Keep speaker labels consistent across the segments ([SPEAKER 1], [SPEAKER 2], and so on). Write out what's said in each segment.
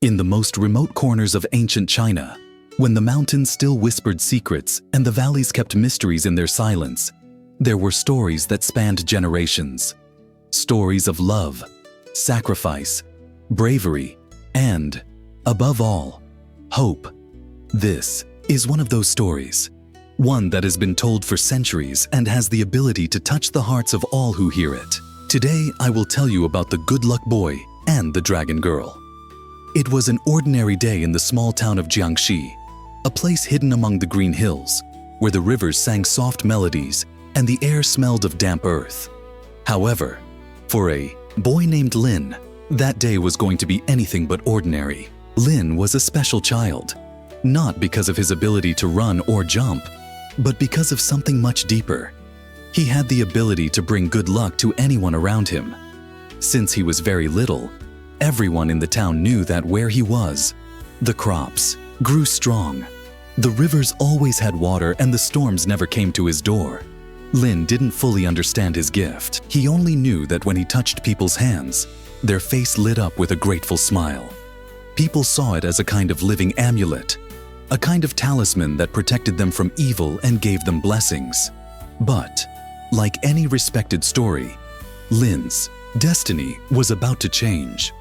[SPEAKER 1] In the most remote corners of ancient China, when the mountains still whispered secrets and the valleys kept mysteries in their silence, there were stories that spanned generations. Stories of love, sacrifice, bravery, and, above all, hope. This is one of those stories. One that has been told for centuries and has the ability to touch the hearts of all who hear it. Today, I will tell you about the good luck boy and the dragon girl. It was an ordinary day in the small town of Jiangxi, a place hidden among the green hills, where the rivers sang soft melodies and the air smelled of damp earth. However, for a boy named Lin, that day was going to be anything but ordinary. Lin was a special child, not because of his ability to run or jump, but because of something much deeper. He had the ability to bring good luck to anyone around him. Since he was very little, everyone in the town knew that where he was, the crops grew strong. The rivers always had water and the storms never came to his door. Lin didn't fully understand his gift. He only knew that when he touched people's hands, their face lit up with a grateful smile. People saw it as a kind of living amulet, a kind of talisman that protected them from evil and gave them blessings. But, like any respected story, Lin's destiny was about to change.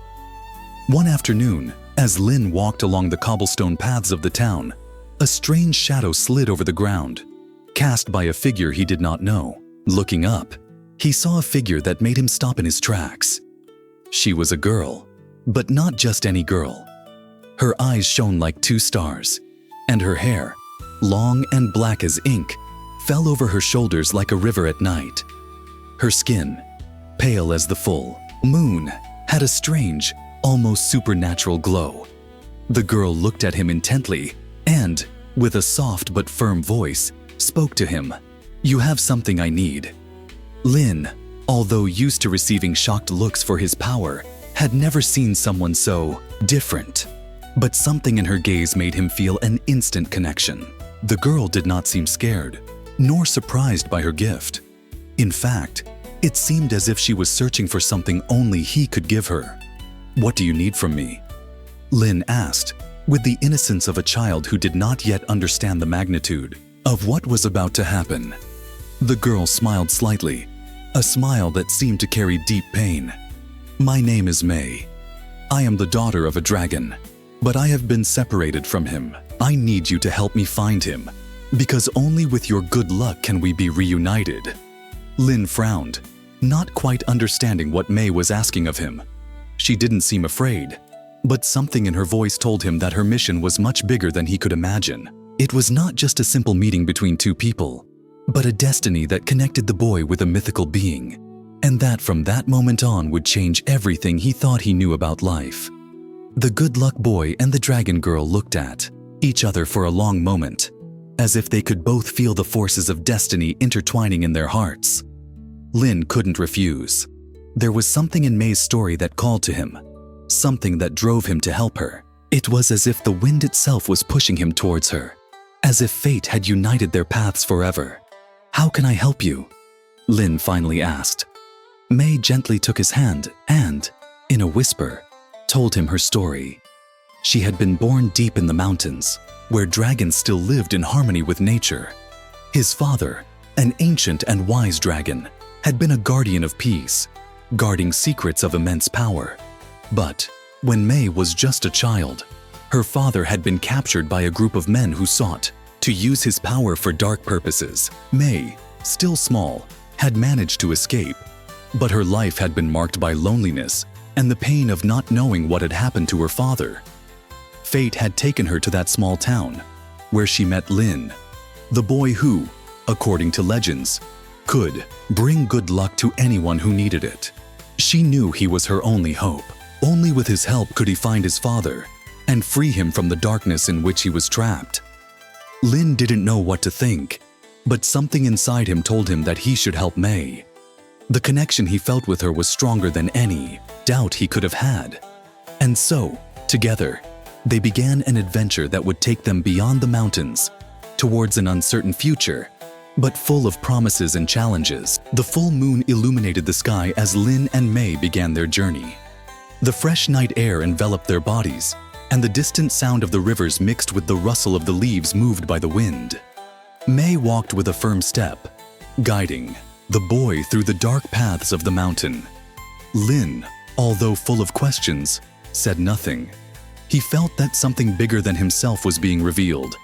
[SPEAKER 1] One afternoon, as Lin walked along the cobblestone paths of the town, a strange shadow slid over the ground, cast by a figure he did not know. Looking up, he saw a figure that made him stop in his tracks. She was a girl, but not just any girl. Her eyes shone like two stars, and her hair, long and black as ink, fell over her shoulders like a river at night. Her skin, pale as the full moon, had a strange, almost supernatural glow. The girl looked at him intently and, with a soft but firm voice, spoke to him. "You have something I need." Lin, although used to receiving shocked looks for his power, had never seen someone so different. But something in her gaze made him feel an instant connection. The girl did not seem scared, nor surprised by her gift. In fact, it seemed as if she was searching for something only he could give her. "What do you need from me?" Lin asked, with the innocence of a child who did not yet understand the magnitude of what was about to happen. The girl smiled slightly, a smile that seemed to carry deep pain. "My name is Mei. I am the daughter of a dragon, but I have been separated from him. I need you to help me find him, because only with your good luck can we be reunited." Lin frowned, not quite understanding what Mei was asking of him. She didn't seem afraid, but something in her voice told him that her mission was much bigger than he could imagine. It was not just a simple meeting between two people, but a destiny that connected the boy with a mythical being, and that from that moment on would change everything he thought he knew about life. The good luck boy and the dragon girl looked at each other for a long moment, as if they could both feel the forces of destiny intertwining in their hearts. Lin couldn't refuse. There was something in May's story that called to him, something that drove him to help her. It was as if the wind itself was pushing him towards her, as if fate had united their paths forever. "How can I help you?" Lin finally asked. May gently took his hand and, in a whisper, told him her story. She had been born deep in the mountains, where dragons still lived in harmony with nature. His father, an ancient and wise dragon, had been a guardian of peace, guarding secrets of immense power. But when Mei was just a child, her father had been captured by a group of men who sought to use his power for dark purposes. Mei, still small, had managed to escape, but her life had been marked by loneliness and the pain of not knowing what had happened to her father. Fate had taken her to that small town, where she met Lin, the boy who, according to legends, could bring good luck to anyone who needed it. She knew he was her only hope. Only with his help could he find his father and free him from the darkness in which he was trapped. Lin didn't know what to think, but something inside him told him that he should help Mei. The connection he felt with her was stronger than any doubt he could have had. And so, together, they began an adventure that would take them beyond the mountains, towards an uncertain future, but full of promises and challenges. The full moon illuminated the sky as Lin and Mei began their journey. The fresh night air enveloped their bodies, and the distant sound of the rivers mixed with the rustle of the leaves moved by the wind. May walked with a firm step, guiding the boy through the dark paths of the mountain. Lin, although full of questions, said nothing. He felt that something bigger than himself was being revealed,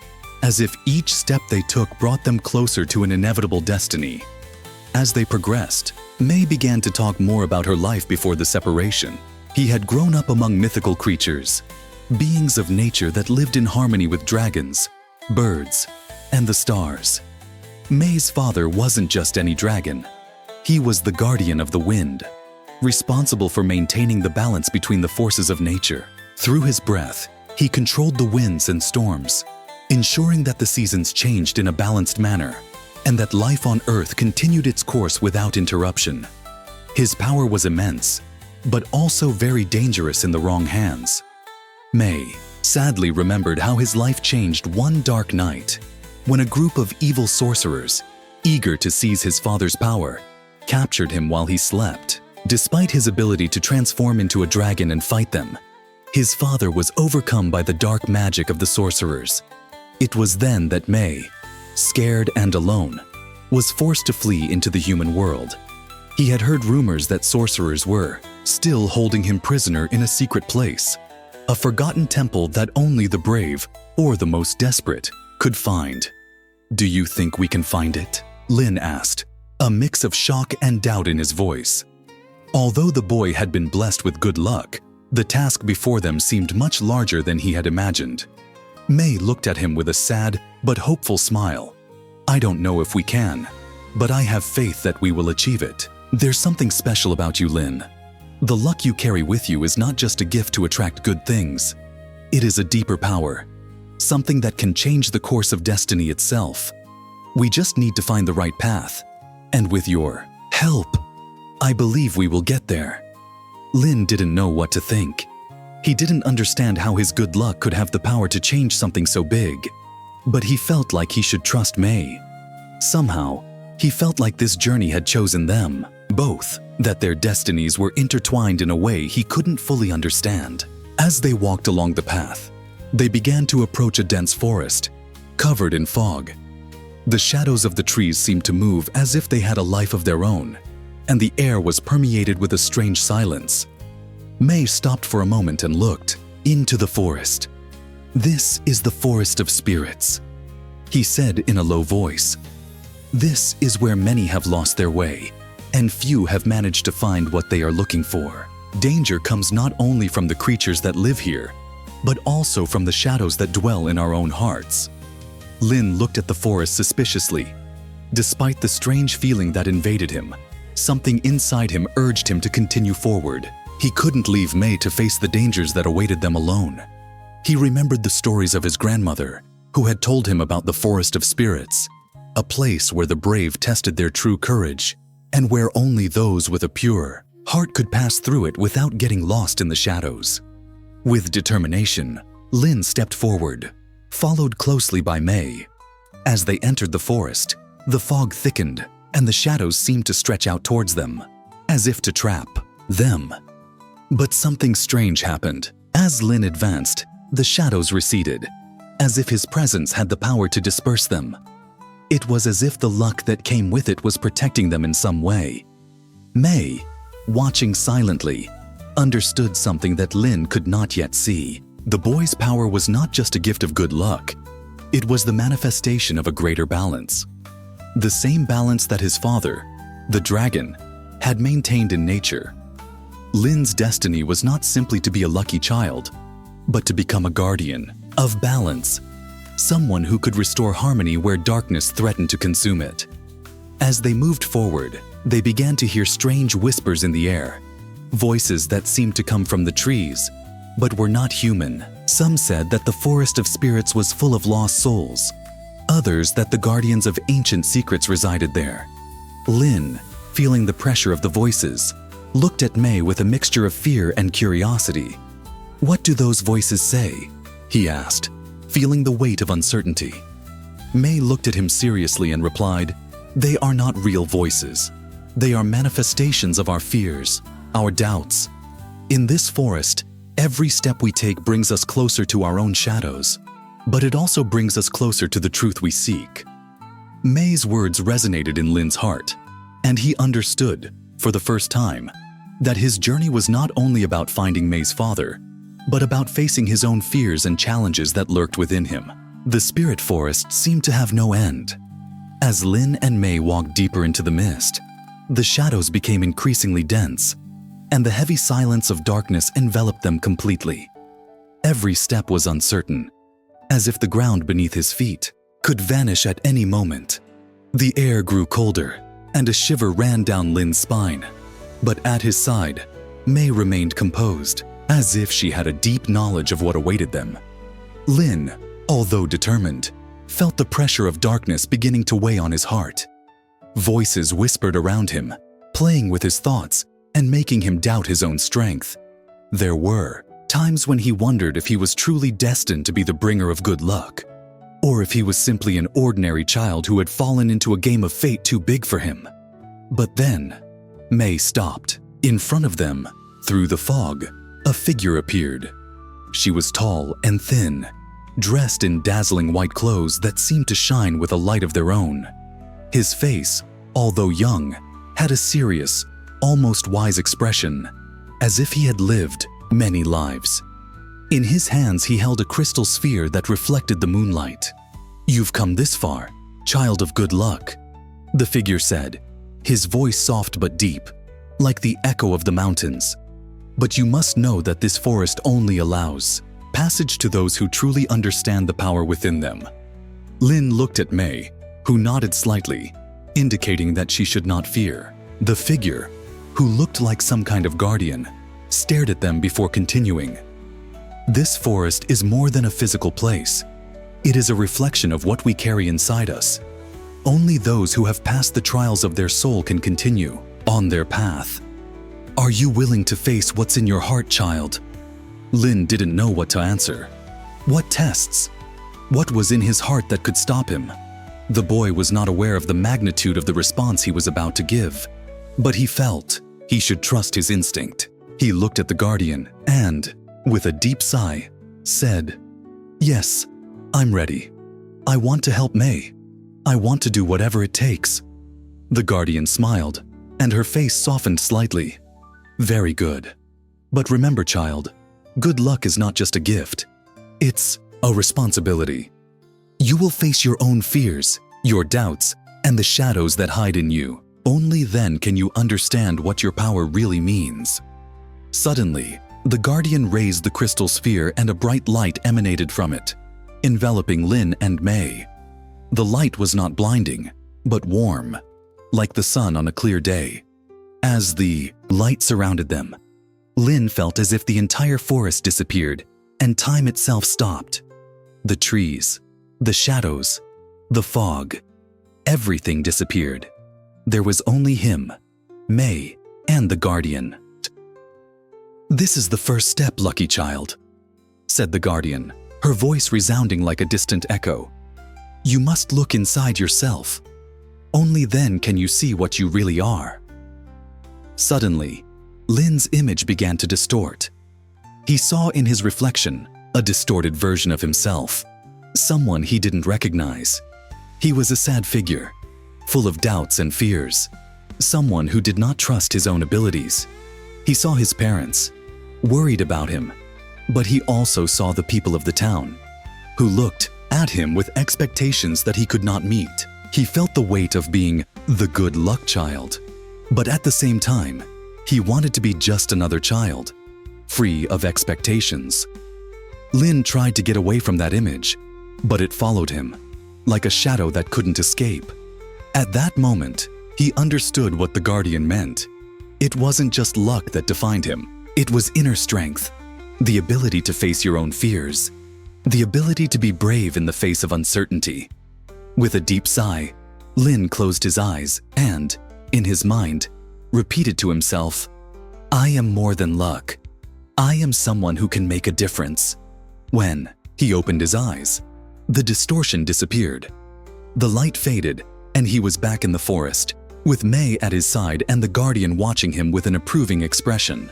[SPEAKER 1] as if each step they took brought them closer to an inevitable destiny. As they progressed, May began to talk more about her life before the separation. He had grown up among mythical creatures, beings of nature that lived in harmony with dragons, birds, and the stars. May's father wasn't just any dragon. He was the guardian of the wind, responsible for maintaining the balance between the forces of nature. Through his breath, he controlled the winds and storms, ensuring that the seasons changed in a balanced manner and that life on Earth continued its course without interruption. His power was immense, but also very dangerous in the wrong hands. May sadly remembered how his life changed one dark night when a group of evil sorcerers, eager to seize his father's power, captured him while he slept. Despite his ability to transform into a dragon and fight them, his father was overcome by the dark magic of the sorcerers. It was then that May, scared and alone, was forced to flee into the human world. He had heard rumors that sorcerers were still holding him prisoner in a secret place, a forgotten temple that only the brave or the most desperate could find. "Do you think we can find it?" Lin asked, a mix of shock and doubt in his voice. Although the boy had been blessed with good luck, the task before them seemed much larger than he had imagined. May looked at him with a sad but hopeful smile. "I don't know if we can, but I have faith that we will achieve it. There's something special about you, Lin. The luck you carry with you is not just a gift to attract good things. It is a deeper power, something that can change the course of destiny itself. We just need to find the right path, and with your help, I believe we will get there." Lin didn't know what to think. He didn't understand how his good luck could have the power to change something so big, but he felt like he should trust May. Somehow, he felt like this journey had chosen them, both, that their destinies were intertwined in a way he couldn't fully understand. As they walked along the path, they began to approach a dense forest, covered in fog. The shadows of the trees seemed to move as if they had a life of their own, and the air was permeated with a strange silence. May stopped for a moment and looked into the forest. "This is the forest of spirits," he said in a low voice. "This is where many have lost their way, and few have managed to find what they are looking for. Danger comes not only from the creatures that live here, but also from the shadows that dwell in our own hearts." Lin looked at the forest suspiciously. Despite the strange feeling that invaded him, something inside him urged him to continue forward. He couldn't leave May to face the dangers that awaited them alone. He remembered the stories of his grandmother, who had told him about the Forest of Spirits, a place where the brave tested their true courage, and where only those with a pure heart could pass through it without getting lost in the shadows. With determination, Lin stepped forward, followed closely by May. As they entered the forest, the fog thickened, and the shadows seemed to stretch out towards them, as if to trap them. But something strange happened. As Lin advanced, the shadows receded, as if his presence had the power to disperse them. It was as if the luck that came with it was protecting them in some way. May, watching silently, understood something that Lin could not yet see. The boy's power was not just a gift of good luck. It was the manifestation of a greater balance. The same balance that his father, the dragon, had maintained in nature. Lin's destiny was not simply to be a lucky child, but to become a guardian of balance, someone who could restore harmony where darkness threatened to consume it. As they moved forward, they began to hear strange whispers in the air, voices that seemed to come from the trees, but were not human. Some said that the Forest of Spirits was full of lost souls, others that the guardians of ancient secrets resided there. Lin, feeling the pressure of the voices, looked at May with a mixture of fear and curiosity. "What do those voices say?" he asked, feeling the weight of uncertainty. May looked at him seriously and replied, "They are not real voices. They are manifestations of our fears, our doubts. In this forest, Every step we take brings us closer to our own shadows, but it also brings us closer to the truth we seek. May's words resonated in Lin's heart, and he understood, for the first time, that his journey was not only about finding May's father, but about facing his own fears and challenges that lurked within him. The spirit forest seemed to have no end. As Lin and May walked deeper into the mist, the shadows became increasingly dense, and the heavy silence of darkness enveloped them completely. Every step was uncertain, as if the ground beneath his feet could vanish at any moment. The air grew colder, and a shiver ran down Lin's spine. But at his side, May remained composed, as if she had a deep knowledge of what awaited them. Lin, although determined, felt the pressure of darkness beginning to weigh on his heart. Voices whispered around him, playing with his thoughts and making him doubt his own strength. There were times when he wondered if he was truly destined to be the bringer of good luck, or if he was simply an ordinary child who had fallen into a game of fate too big for him. But then, May stopped. In front of them, through the fog, a figure appeared. She was tall and thin, dressed in dazzling white clothes that seemed to shine with a light of their own. His face, although young, had a serious, almost wise expression, as if he had lived many lives. In his hands he held a crystal sphere that reflected the moonlight. "You've come this far, child of good luck," the figure said, his voice soft but deep, like the echo of the mountains. "But you must know that this forest only allows passage to those who truly understand the power within them." Lin looked at May, who nodded slightly, indicating that she should not fear. The figure, who looked like some kind of guardian, stared at them before continuing. "This forest is more than a physical place. It is a reflection of what we carry inside us. Only those who have passed the trials of their soul can continue on their path. Are you willing to face what's in your heart, child?" Lin didn't know what to answer. What tests? What was in his heart that could stop him? The boy was not aware of the magnitude of the response he was about to give, but he felt he should trust his instinct. He looked at the guardian and, with a deep sigh, said, "Yes, I'm ready. I want to help May. I want to do whatever it takes." The guardian smiled, and her face softened slightly. "Very good. But remember, child, good luck is not just a gift. It's a responsibility. You will face your own fears, your doubts, and the shadows that hide in you. Only then can you understand what your power really means." Suddenly, the guardian raised the crystal sphere and a bright light emanated from it, enveloping Lin and May. The light was not blinding, but warm, like the sun on a clear day. As the light surrounded them, Lin felt as if the entire forest disappeared and time itself stopped. The trees, the shadows, the fog, everything disappeared. There was only him, May, and the guardian. "This is the first step, lucky child," said the guardian, her voice resounding like a distant echo. "You must look inside yourself. Only then can you see what you really are." Suddenly, Lin's image began to distort. He saw in his reflection a distorted version of himself, someone he didn't recognize. He was a sad figure, full of doubts and fears, someone who did not trust his own abilities. He saw his parents, worried about him, but he also saw the people of the town, who looked at him with expectations that he could not meet. He felt the weight of being the good luck child, but at the same time, he wanted to be just another child, free of expectations. Lin tried to get away from that image, but it followed him, like a shadow that couldn't escape. At that moment, he understood what the guardian meant. It wasn't just luck that defined him. It was inner strength, the ability to face your own fears, the ability to be brave in the face of uncertainty. With a deep sigh, Lin closed his eyes and, in his mind, repeated to himself, "I am more than luck. I am someone who can make a difference." When he opened his eyes, the distortion disappeared. The light faded, and he was back in the forest, with May at his side and the guardian watching him with an approving expression.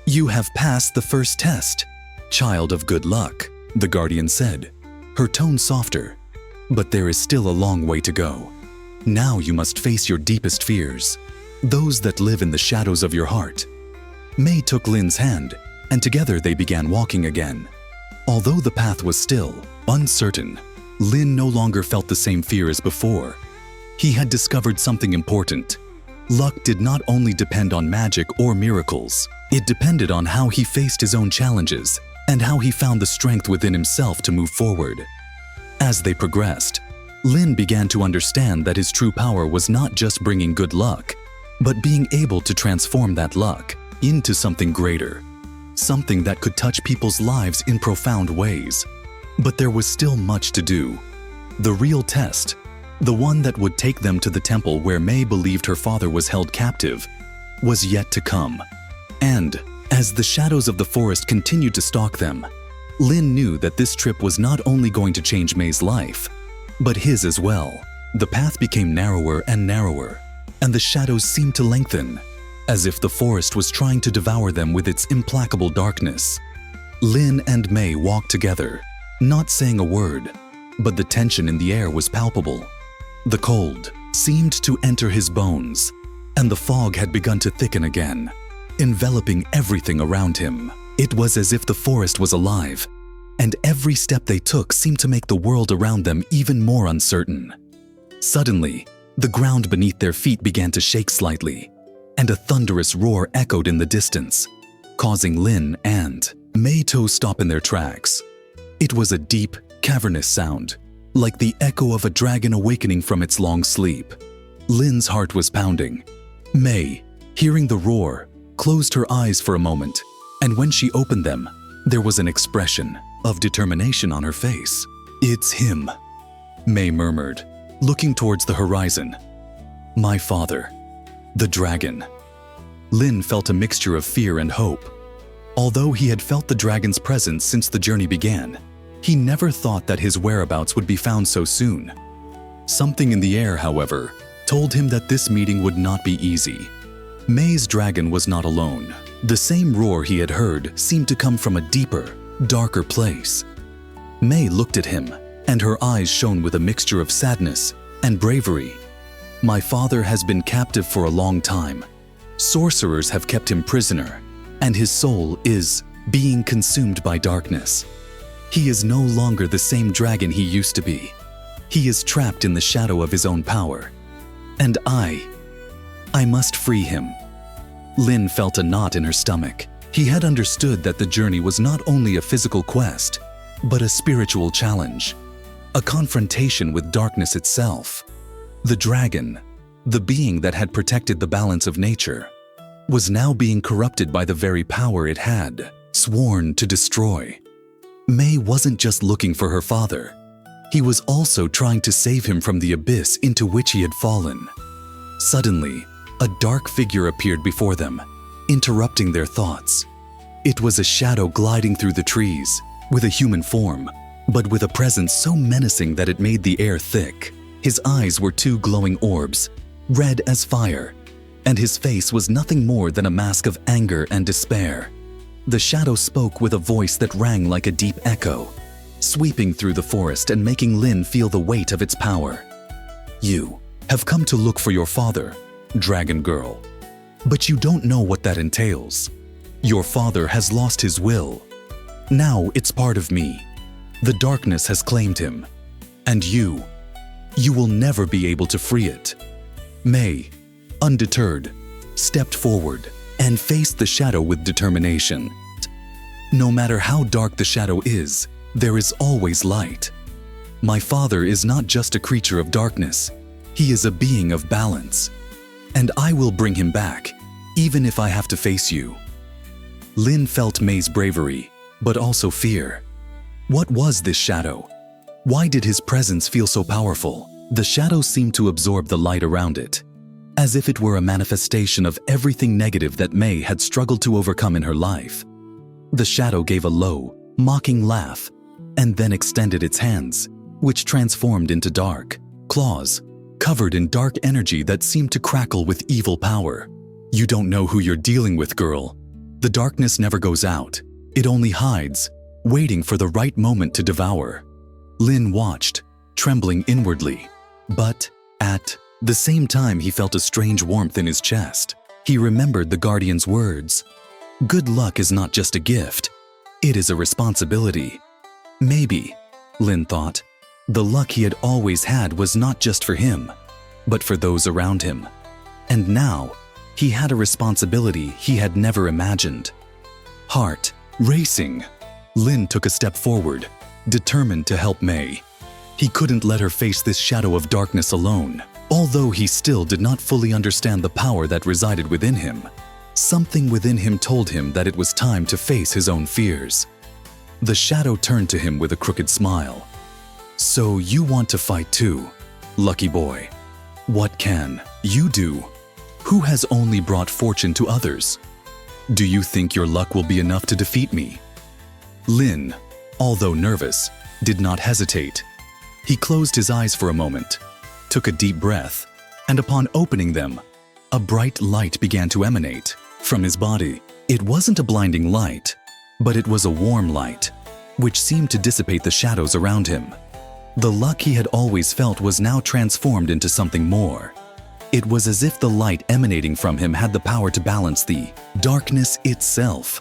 [SPEAKER 1] "You have passed the first test, child of good luck," the guardian said, her tone softer. "But there is still a long way to go. Now you must face your deepest fears, those that live in the shadows of your heart." Mei took Lin's hand, and together they began walking again. Although the path was still uncertain, Lin no longer felt the same fear as before. He had discovered something important. Luck did not only depend on magic or miracles, it depended on how he faced his own challenges and how he found the strength within himself to move forward. As they progressed, Lin began to understand that his true power was not just bringing good luck, but being able to transform that luck into something greater, something that could touch people's lives in profound ways. But there was still much to do. The real test, the one that would take them to the temple where Mei believed her father was held captive, was yet to come. And as the shadows of the forest continued to stalk them, Lin knew that this trip was not only going to change Mei's life, but his as well. The path became narrower and narrower, and the shadows seemed to lengthen, as if the forest was trying to devour them with its implacable darkness. Lin and Mei walked together, not saying a word, but the tension in the air was palpable. The cold seemed to enter his bones, and the fog had begun to thicken again, enveloping everything around him. It was as if the forest was alive, and every step they took seemed to make the world around them even more uncertain. Suddenly, the ground beneath their feet began to shake slightly, and a thunderous roar echoed in the distance, causing Lin and Mei to stop in their tracks. It was a deep, cavernous sound, like the echo of a dragon awakening from its long sleep. Lin's heart was pounding. Mei, hearing the roar, closed her eyes for a moment, and when she opened them, there was an expression of determination on her face. "It's him," Mei murmured, looking towards the horizon. "My father, the dragon." Lin felt a mixture of fear and hope. Although he had felt the dragon's presence since the journey began, he never thought that his whereabouts would be found so soon. Something in the air, however, told him that this meeting would not be easy. Mei's dragon was not alone. The same roar he had heard seemed to come from a deeper, darker place. Mei looked at him, and her eyes shone with a mixture of sadness and bravery. "My father has been captive for a long time. Sorcerers have kept him prisoner, and his soul is being consumed by darkness. He is no longer the same dragon he used to be. He is trapped in the shadow of his own power. And I must free him." Lin felt a knot in her stomach. He had understood that the journey was not only a physical quest, but a spiritual challenge, a confrontation with darkness itself. The dragon, the being that had protected the balance of nature, was now being corrupted by the very power it had sworn to destroy. Mei wasn't just looking for her father. He was also trying to save him from the abyss into which he had fallen. Suddenly, a dark figure appeared before them, interrupting their thoughts. It was a shadow gliding through the trees, with a human form, but with a presence so menacing that it made the air thick. His eyes were two glowing orbs, red as fire, and his face was nothing more than a mask of anger and despair. The shadow spoke with a voice that rang like a deep echo, sweeping through the forest and making Lin feel the weight of its power. "You have come to look for your father, Dragon Girl. But you don't know what that entails. Your father has lost his will. Now it's part of me. The darkness has claimed him. And you will never be able to free it." Mei, undeterred, stepped forward and faced the shadow with determination. "No matter how dark the shadow is, there is always light. My father is not just a creature of darkness. He is a being of balance. And I will bring him back, even if I have to face you." Lin felt Mei's bravery, but also fear. What was this shadow? Why did his presence feel so powerful? The shadow seemed to absorb the light around it, as if it were a manifestation of everything negative that Mei had struggled to overcome in her life. The shadow gave a low, mocking laugh, and then extended its hands, which transformed into dark claws, covered in dark energy that seemed to crackle with evil power. "You don't know who you're dealing with, girl. The darkness never goes out. It only hides, waiting for the right moment to devour. Lin watched, trembling inwardly. But at the same time, he felt a strange warmth in his chest. He remembered the guardian's words. Good luck is not just a gift. It is a responsibility. Maybe, Lin thought, the luck he had always had was not just for him, but for those around him. And now, he had a responsibility he had never imagined. Heart racing, Lin took a step forward, determined to help Mei. He couldn't let her face this shadow of darkness alone. Although he still did not fully understand the power that resided within him, something within him told him that it was time to face his own fears. The shadow turned to him with a crooked smile. So you want to fight too, lucky boy. What can you do? Who has only brought fortune to others? Do you think your luck will be enough to defeat me? Lin, although nervous, did not hesitate. He closed his eyes for a moment, took a deep breath, and upon opening them, a bright light began to emanate from his body. It wasn't a blinding light, but it was a warm light, which seemed to dissipate the shadows around him. The luck he had always felt was now transformed into something more. It was as if the light emanating from him had the power to balance the darkness itself.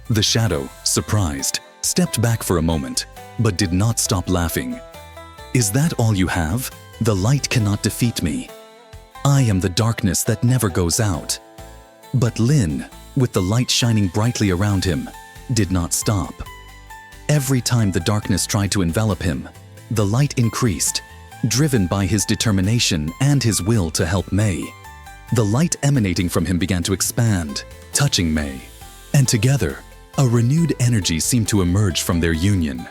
[SPEAKER 1] The shadow, surprised, stepped back for a moment, but did not stop laughing. Is that all you have? The light cannot defeat me. I am the darkness that never goes out. But Lin, with the light shining brightly around him, did not stop. Every time the darkness tried to envelop him, the light increased, driven by his determination and his will to help Mei. The light emanating from him began to expand, touching Mei, and together, a renewed energy seemed to emerge from their union.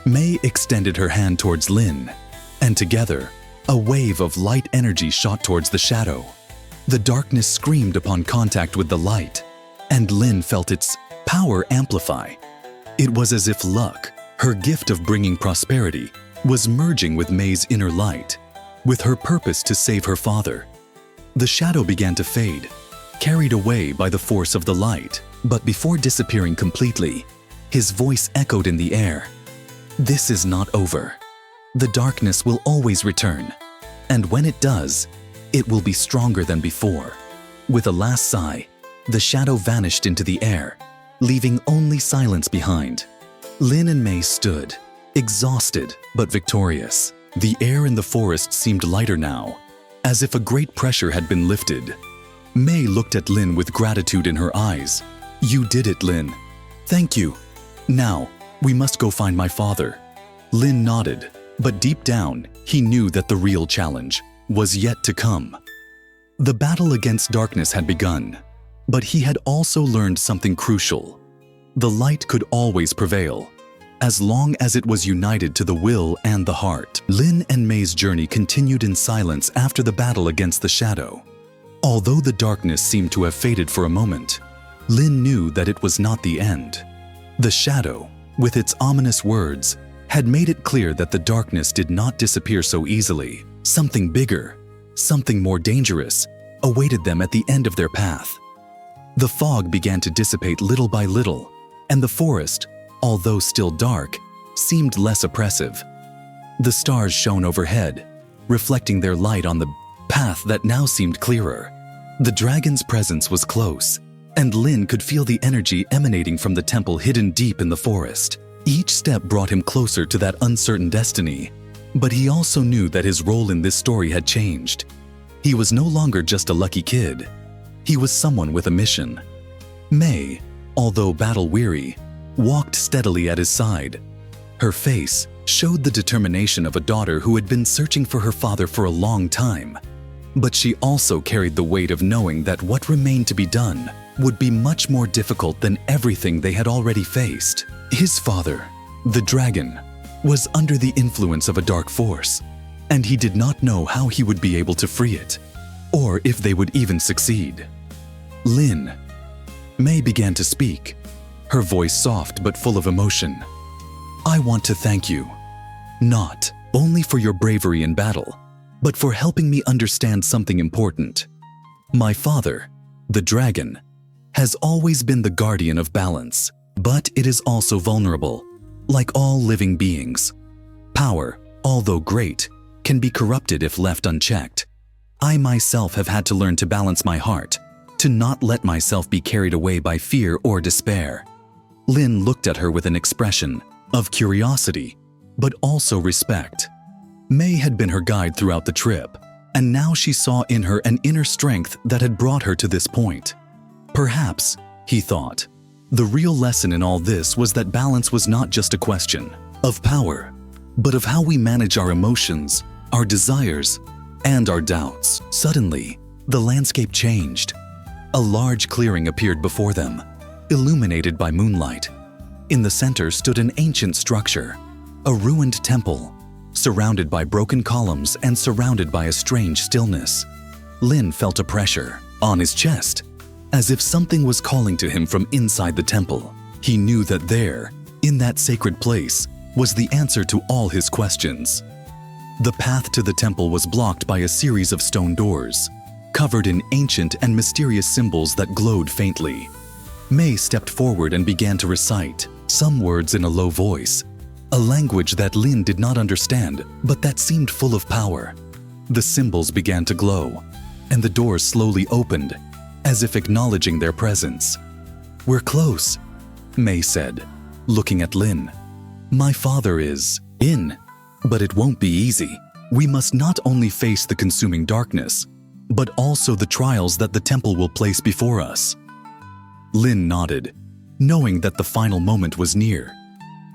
[SPEAKER 1] Mei extended her hand towards Lin, and together, a wave of light energy shot towards the shadow. The darkness screamed upon contact with the light, and Lin felt its power amplify. It was as if luck, her gift of bringing prosperity, was merging with Mei's inner light, with her purpose to save her father. The shadow began to fade, carried away by the force of the light, but before disappearing completely, his voice echoed in the air. This is not over. The darkness will always return, and when it does, it will be stronger than before. With a last sigh, the shadow vanished into the air, leaving only silence behind. Lin and Mei stood, exhausted but victorious. The air in the forest seemed lighter now, as if a great pressure had been lifted. Mei looked at Lin with gratitude in her eyes. You did it, Lin. Thank you. Now, we must go find my father. Lin nodded, but deep down, he knew that the real challenge was yet to come. The battle against darkness had begun, but he had also learned something crucial. The light could always prevail, as long as it was united to the will and the heart. Lin and Mei's journey continued in silence after the battle against the shadow. Although the darkness seemed to have faded for a moment, Lin knew that it was not the end. The shadow, with its ominous words, had made it clear that the darkness did not disappear so easily. Something bigger, something more dangerous, awaited them at the end of their path. The fog began to dissipate little by little, and the forest, although still dark, seemed less oppressive. The stars shone overhead, reflecting their light on the path that now seemed clearer. The dragon's presence was close, and Lin could feel the energy emanating from the temple hidden deep in the forest. Each step brought him closer to that uncertain destiny, but he also knew that his role in this story had changed. He was no longer just a lucky kid. He was someone with a mission. Mei, although battle-weary, walked steadily at his side. Her face showed the determination of a daughter who had been searching for her father for a long time. But she also carried the weight of knowing that what remained to be done would be much more difficult than everything they had already faced. His father, the dragon, was under the influence of a dark force, and he did not know how he would be able to free it, or if they would even succeed. Lin. Mei began to speak, her voice soft but full of emotion. I want to thank you, not only for your bravery in battle, but for helping me understand something important. My father, the dragon, has always been the guardian of balance, but it is also vulnerable. Like all living beings, power, although great, can be corrupted if left unchecked. I myself have had to learn to balance my heart, to not let myself be carried away by fear or despair. Lin looked at her with an expression of curiosity, but also respect. May had been her guide throughout the trip, and now she saw in her an inner strength that had brought her to this point. Perhaps, he thought, the real lesson in all this was that balance was not just a question of power, but of how we manage our emotions, our desires, and our doubts. Suddenly, the landscape changed. A large clearing appeared before them, illuminated by moonlight. In the center stood an ancient structure, a ruined temple, surrounded by broken columns and surrounded by a strange stillness. Lin felt a pressure on his chest, as if something was calling to him from inside the temple. He knew that there, in that sacred place, was the answer to all his questions. The path to the temple was blocked by a series of stone doors, covered in ancient and mysterious symbols that glowed faintly. May stepped forward and began to recite some words in a low voice, a language that Lin did not understand, but that seemed full of power. The symbols began to glow, and the doors slowly opened, as if acknowledging their presence. "We're close," May said, looking at Lin. "My father is in, but it won't be easy. We must not only face the consuming darkness, but also the trials that the temple will place before us." Lin nodded, knowing that the final moment was near.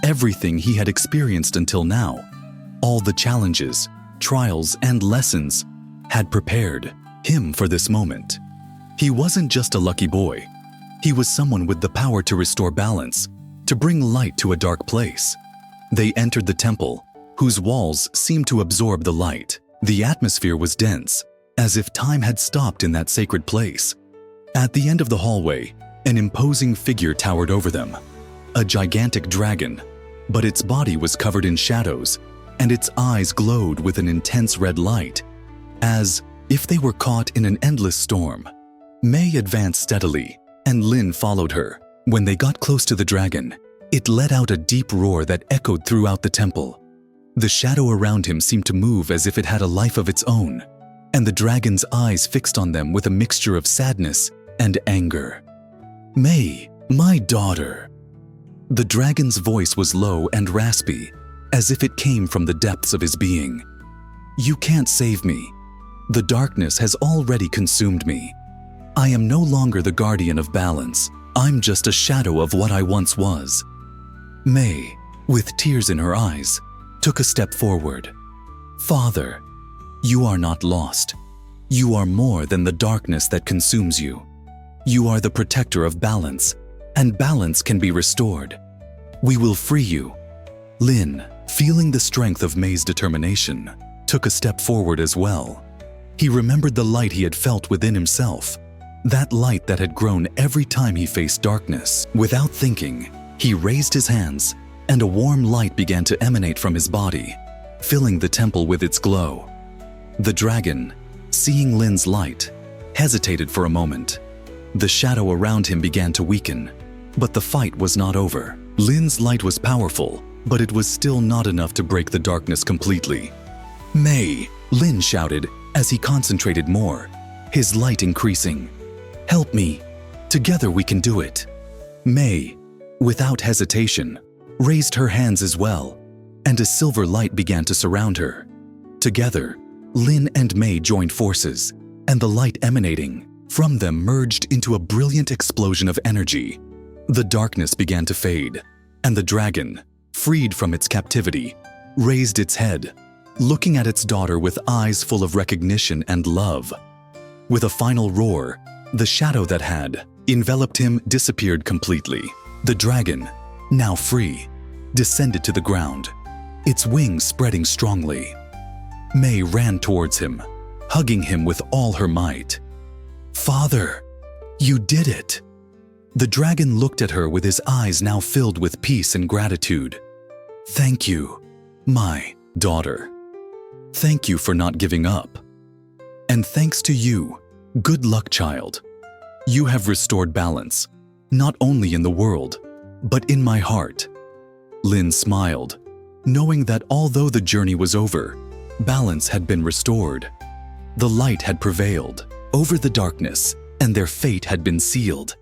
[SPEAKER 1] Everything he had experienced until now, all the challenges, trials, and lessons, had prepared him for this moment. He wasn't just a lucky boy. He was someone with the power to restore balance, to bring light to a dark place. They entered the temple, whose walls seemed to absorb the light. The atmosphere was dense, as if time had stopped in that sacred place. At the end of the hallway, an imposing figure towered over them, a gigantic dragon, but its body was covered in shadows, and its eyes glowed with an intense red light, as if they were caught in an endless storm. May advanced steadily, and Lin followed her. When they got close to the dragon, it let out a deep roar that echoed throughout the temple. The shadow around him seemed to move as if it had a life of its own, and the dragon's eyes fixed on them with a mixture of sadness and anger. "May, my daughter." The dragon's voice was low and raspy, as if it came from the depths of his being. "You can't save me. The darkness has already consumed me. I am no longer the guardian of balance. I'm just a shadow of what I once was." May, with tears in her eyes, took a step forward. "Father, you are not lost. You are more than the darkness that consumes you. You are the protector of balance, and balance can be restored. We will free you." Lin, feeling the strength of May's determination, took a step forward as well. He remembered the light he had felt within himself, that light that had grown every time he faced darkness. Without thinking, he raised his hands, and a warm light began to emanate from his body, filling the temple with its glow. The dragon, seeing Lin's light, hesitated for a moment. The shadow around him began to weaken, but the fight was not over. Lin's light was powerful, but it was still not enough to break the darkness completely. "May!" Lin shouted as he concentrated more, his light increasing. "Help me! Together we can do it!" May, without hesitation, raised her hands as well, and a silver light began to surround her. Together, Lin and May joined forces, and the light emanating from them merged into a brilliant explosion of energy. The darkness began to fade, and the dragon, freed from its captivity, raised its head, looking at its daughter with eyes full of recognition and love. With a final roar, the shadow that had enveloped him disappeared completely. The dragon, now free, descended to the ground, its wings spreading strongly. May ran towards him, hugging him with all her might. "Father, you did it!" The dragon looked at her with his eyes now filled with peace and gratitude. "Thank you, my daughter. Thank you for not giving up. And thanks to you, good luck, child." You have restored balance, not only in the world, but in my heart." Lin smiled, knowing that although the journey was over, balance had been restored. The light had prevailed over the darkness, and their fate had been sealed.